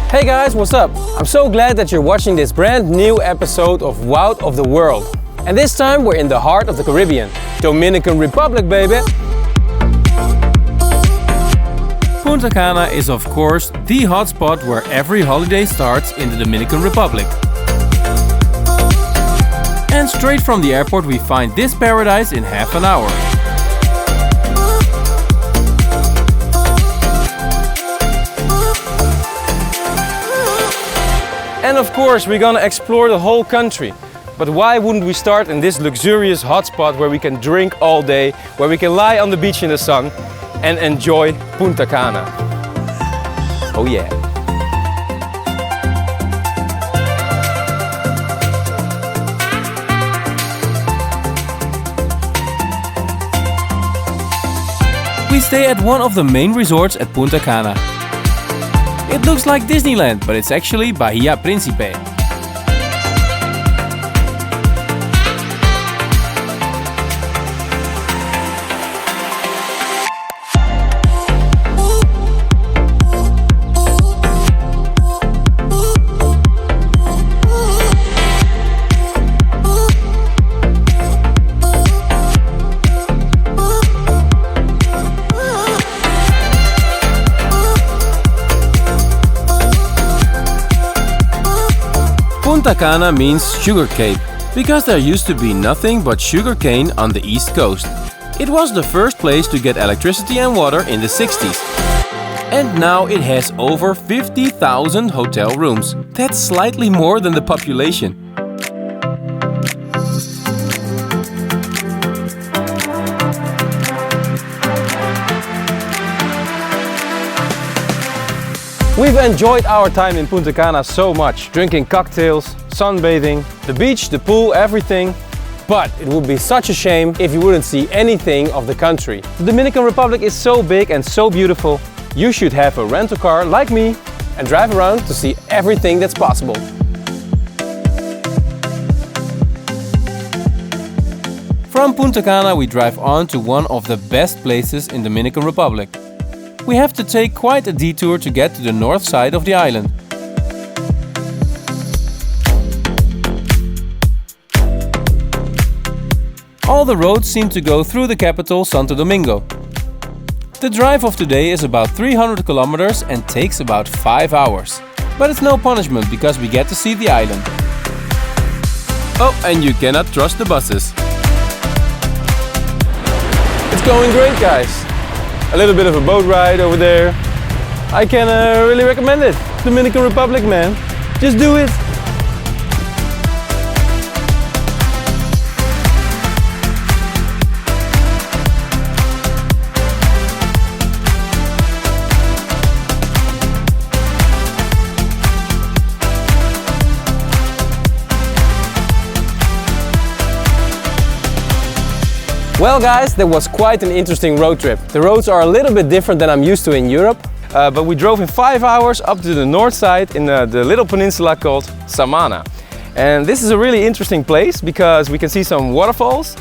Hey guys, what's up? I'm so glad that you're watching this brand new episode of Wout of the World. And this time we're in the heart of the Caribbean, Dominican Republic, baby! Punta Cana is of course the hotspot where every holiday starts in the Dominican Republic. And straight from the airport we find this paradise in half an hour. And of course we're gonna explore the whole country. But why wouldn't we start in this luxurious hotspot where we can drink all day, where we can lie on the beach in the sun and enjoy Punta Cana. Oh yeah. We stay at one of the main resorts at Punta Cana. It looks like Disneyland, but it's actually Bahía Príncipe. Punta Cana means sugar cape, because there used to be nothing but sugar cane on the east coast. It was the first place to get electricity and water in the 60s. And now it has over 50,000 hotel rooms. That's slightly more than the population. We've enjoyed our time in Punta Cana so much, drinking cocktails, sunbathing, the beach, the pool, everything. But it would be such a shame if you wouldn't see anything of the country. The Dominican Republic is so big and so beautiful. You should have a rental car like me and drive around to see everything that's possible. From Punta Cana we drive on to one of the best places in Dominican Republic. We have to take quite a detour to get to the north side of the island. All the roads seem to go through the capital, Santo Domingo. The drive of today is about 300 kilometers and takes about 5 hours. But it's no punishment because we get to see the island. Oh, and you cannot trust the buses. It's going great, guys. A little bit of a boat ride over there. I can really recommend it. Dominican Republic, man. Just do it. Well guys, that was quite an interesting road trip. The roads are a little bit different than I'm used to in Europe, but we drove in 5 hours up to the north side in the little peninsula called Samaná. And this is a really interesting place because we can see some waterfalls,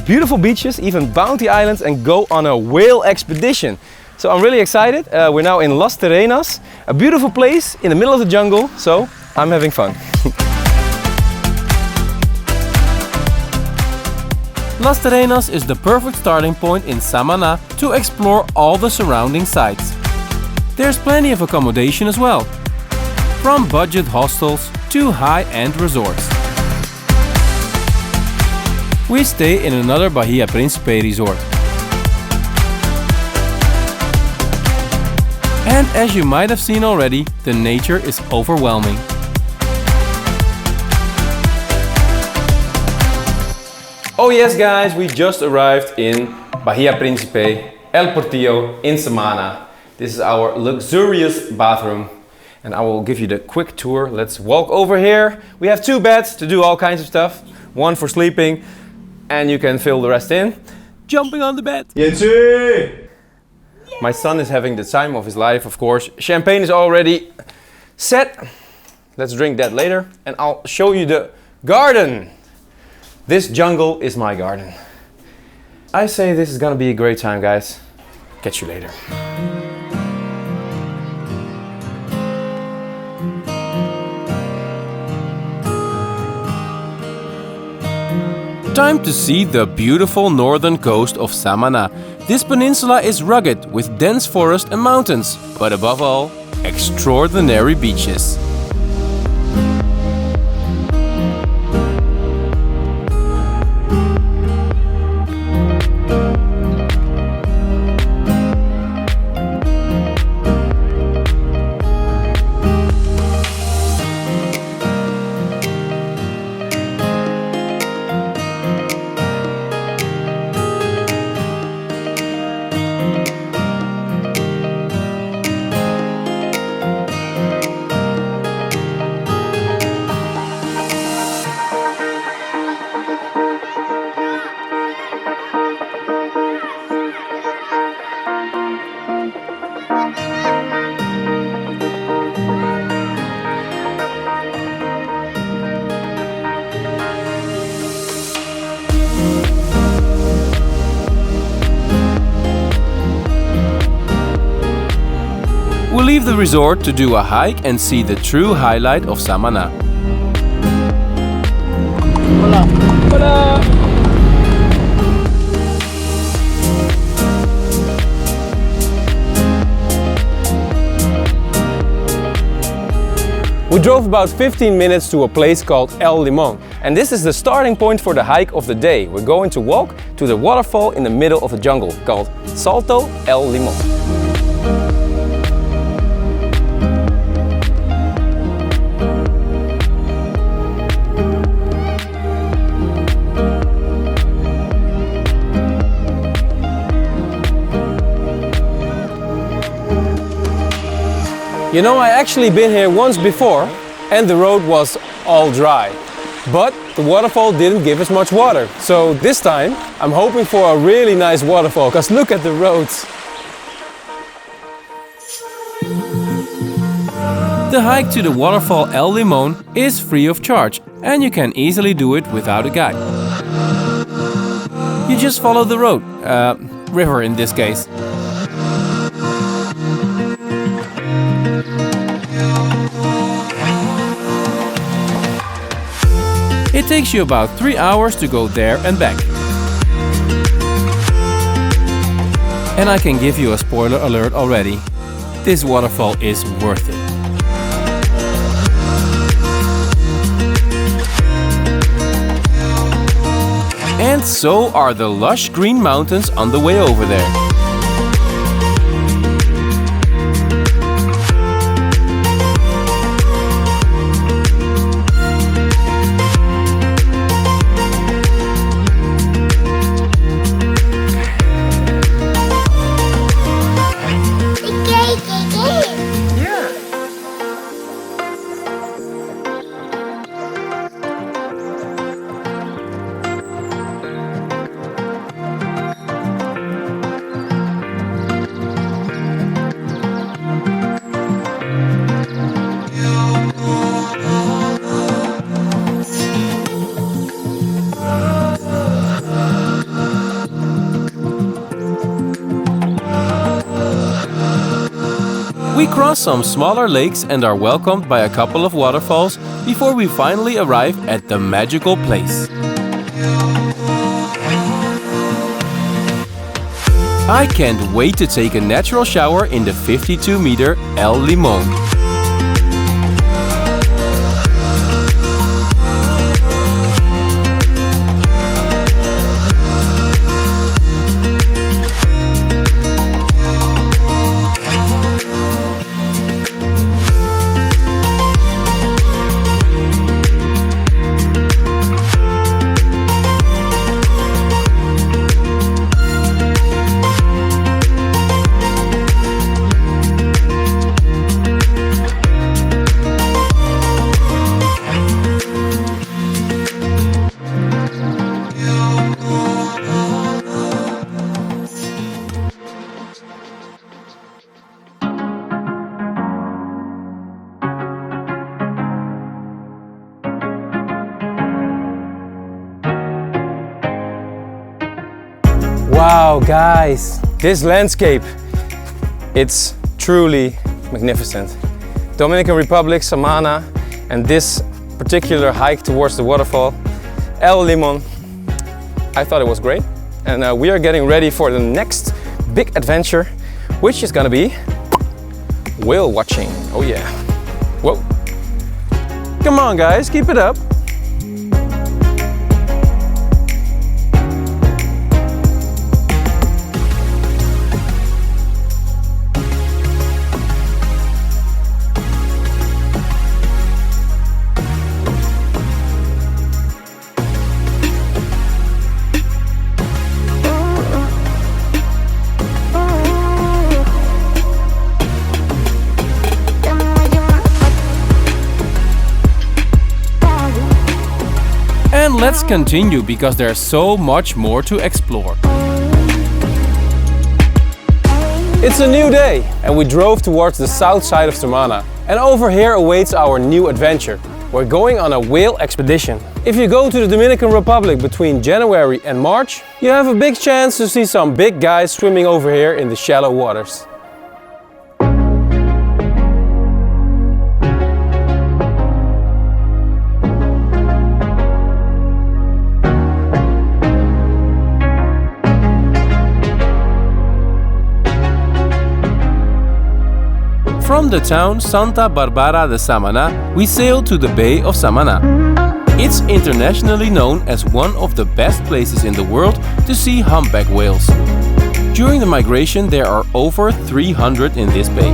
beautiful beaches, even bounty islands, and go on a whale expedition. So I'm really excited. We're now in Las Galeras, a beautiful place in the middle of the jungle, so I'm having fun. Las Galeras is the perfect starting point in Samaná to explore all the surrounding sites. There's plenty of accommodation as well, from budget hostels to high-end resorts. We stay in another Bahía Príncipe resort. And as you might have seen already, the nature is overwhelming. Oh yes guys, we just arrived in Bahía Príncipe, El Portillo in Samana. This is our luxurious bathroom and I will give you the quick tour. Let's walk over here. We have 2 beds to do all kinds of stuff. One for sleeping and you can fill the rest in. Jumping on the bed. Jensie! My son is having the time of his life, of course. Champagne is already set. Let's drink that later and I'll show you the garden. This jungle is my garden. I say this is gonna be a great time, guys. Catch you later. Time to see the beautiful northern coast of Samana. This peninsula is rugged with dense forest and mountains, but above all, extraordinary beaches. We'll leave the resort to do a hike and see the true highlight of Samana. Hola. Hola. We drove about 15 minutes to a place called El Limon, and this is the starting point for the hike of the day. We're going to walk to the waterfall in the middle of the jungle called Salto El Limon. You know, I actually been here once before and the road was all dry. But the waterfall didn't give us much water. So this time I'm hoping for a really nice waterfall, because look at the roads. The hike to the waterfall El Limon is free of charge and you can easily do it without a guide. You just follow the road, river in this case. It takes you about 3 hours to go there and back. And I can give you a spoiler alert already. This waterfall is worth it. And so are the lush green mountains on the way over there. We cross some smaller lakes and are welcomed by a couple of waterfalls before we finally arrive at the magical place. I can't wait to take a natural shower in the 52-meter El Limon. Wow, guys, this landscape, it's truly magnificent. Dominican Republic, Samana, and this particular hike towards the waterfall, Limon. I thought it was great. And we are getting ready for the next big adventure, which is gonna be whale watching. Oh yeah. Whoa. Come on guys, keep it up. And let's continue because there's so much more to explore. It's a new day and we drove towards the south side of Samana. And over here awaits our new adventure. We're going on a whale expedition. If you go to the Dominican Republic between January and March, you have a big chance to see some big guys swimming over here in the shallow waters. From the town Santa Bárbara de Samaná, we sailed to the Bay of Samaná. It's internationally known as one of the best places in the world to see humpback whales. During the migration there are over 300 in this bay.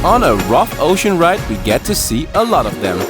On a rough ocean ride we get to see a lot of them.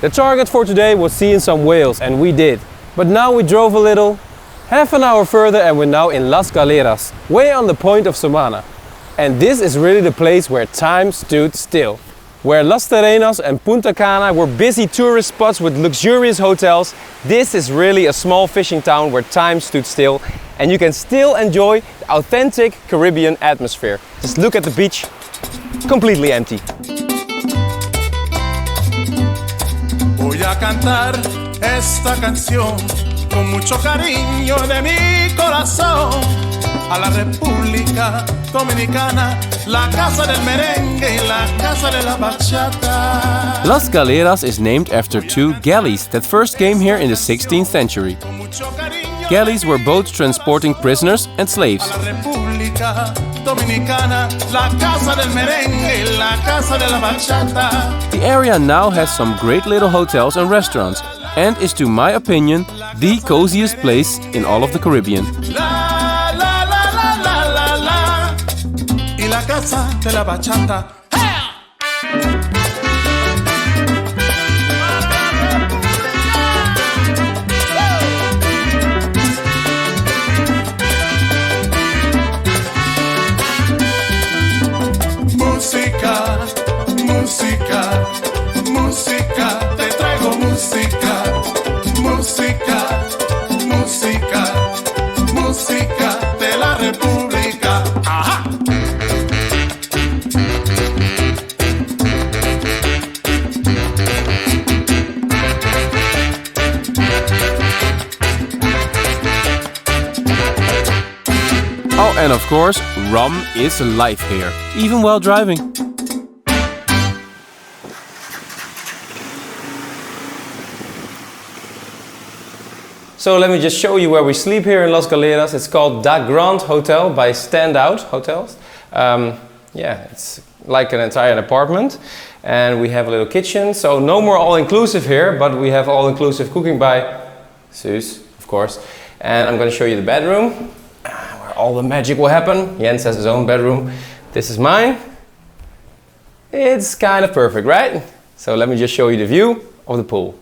The target for today was seeing some whales, and we did. But now we drove a little, half an hour further, and we're now in Las Galeras, way on the point of Samana. And this is really the place where time stood still. Where Las Terrenas and Punta Cana were busy tourist spots with luxurious hotels, this is really a small fishing town where time stood still, and you can still enjoy the authentic Caribbean atmosphere. Just look at the beach, completely empty. Voy a cantar esta canción con mucho cariño de mi corazón a la República Dominicana, la casa del merengue y la casa de la bachata. Las Galeras is named after two galleys that first came here in the 16th century. Galleys were boats transporting prisoners and slaves. The area now has some great little hotels and restaurants and is, to my opinion, the coziest place in all of the Caribbean. Música, música, música, te traigo música, música, música, música de la República. ¡Ajá! Oh, and of course, rum is life here, even while driving. So let me just show you where we sleep here in Las Galeras. It's called Da Grand Hotel by Standout Hotels. Yeah, it's like an entire apartment. And we have a little kitchen. So no more all-inclusive here, but we have all-inclusive cooking by Suze, of course. And I'm going to show you the bedroom, where all the magic will happen. Jens has his own bedroom. This is mine. It's kind of perfect, right? So let me just show you the view of the pool.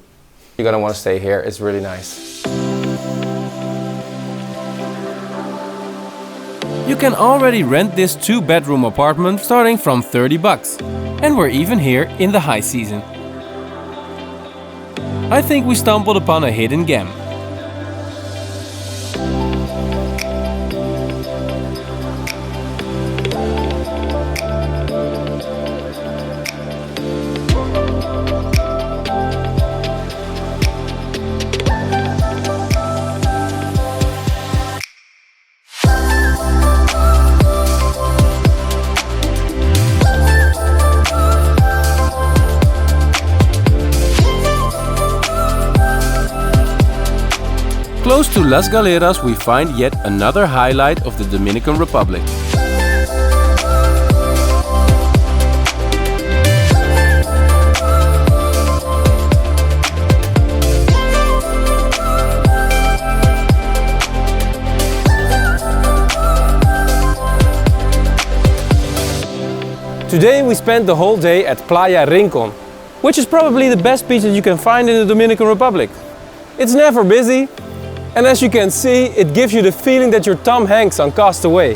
You're gonna want to stay here, it's really nice. You can already rent this 2-bedroom apartment starting from 30 bucks. And we're even here in the high season. I think we stumbled upon a hidden gem. Close to Las Galeras we find yet another highlight of the Dominican Republic. Today we spent the whole day at Playa Rincón, which is probably the best beach that you can find in the Dominican Republic. It's never busy, and as you can see, it gives you the feeling that you're Tom Hanks on Castaway.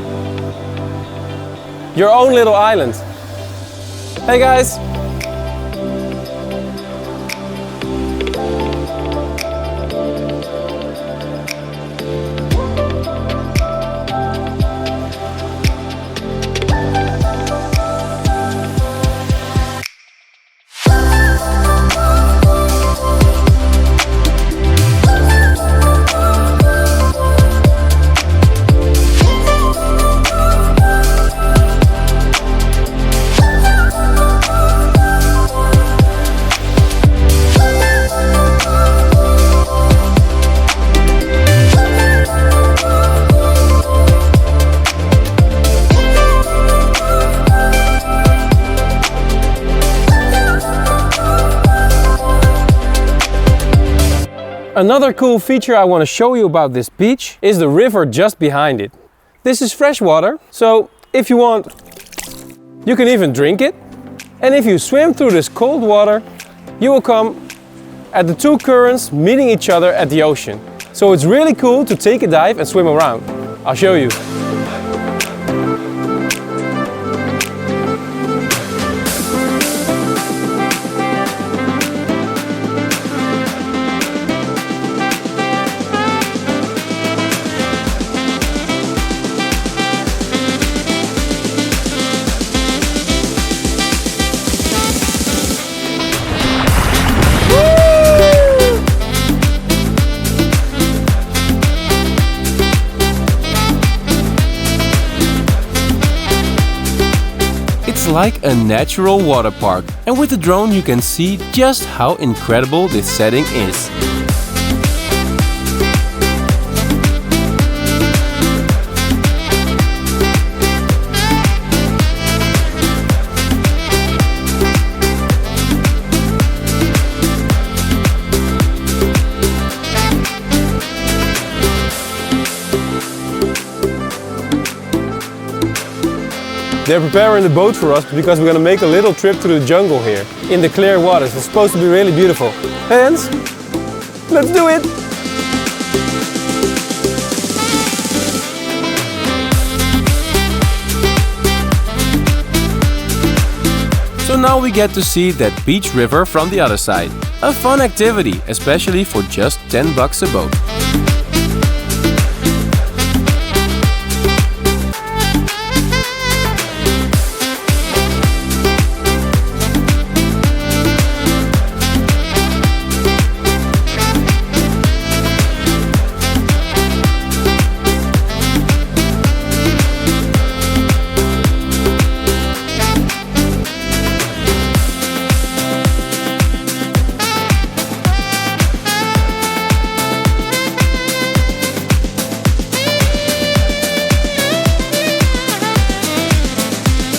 Your own little island. Hey guys! Another cool feature I want to show you about this beach is the river just behind it. This is fresh water, so if you want, you can even drink it. And if you swim through this cold water, you will come at the two currents meeting each other at the ocean. So it's really cool to take a dive and swim around. I'll show you. It's like a natural water park, and with the drone you can see just how incredible this setting is. They're preparing the boat for us because we're gonna make a little trip through the jungle here in the clear waters. It's supposed to be really beautiful. Hands, let's do it! So now we get to see that beach river from the other side. A fun activity, especially for just 10 bucks a boat.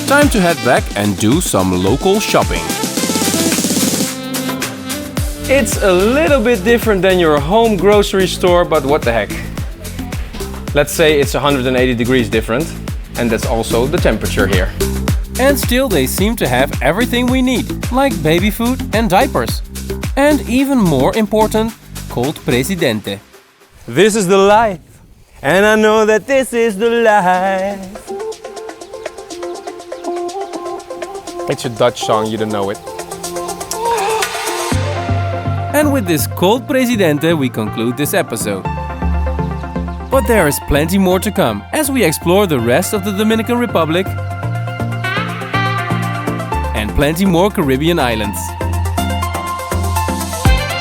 Time to head back and do some local shopping. It's a little bit different than your home grocery store, but what the heck. Let's say it's 180 degrees different, and that's also the temperature here. And still they seem to have everything we need, like baby food and diapers. And even more important, cold presidente. This is the life, and I know that this is the life. It's a Dutch song, you don't know it. And with this cold presidente we conclude this episode. But there is plenty more to come as we explore the rest of the Dominican Republic and plenty more Caribbean islands.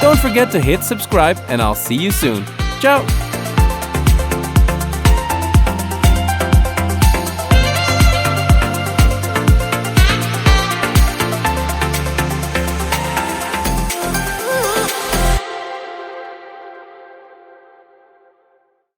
Don't forget to hit subscribe and I'll see you soon. Ciao!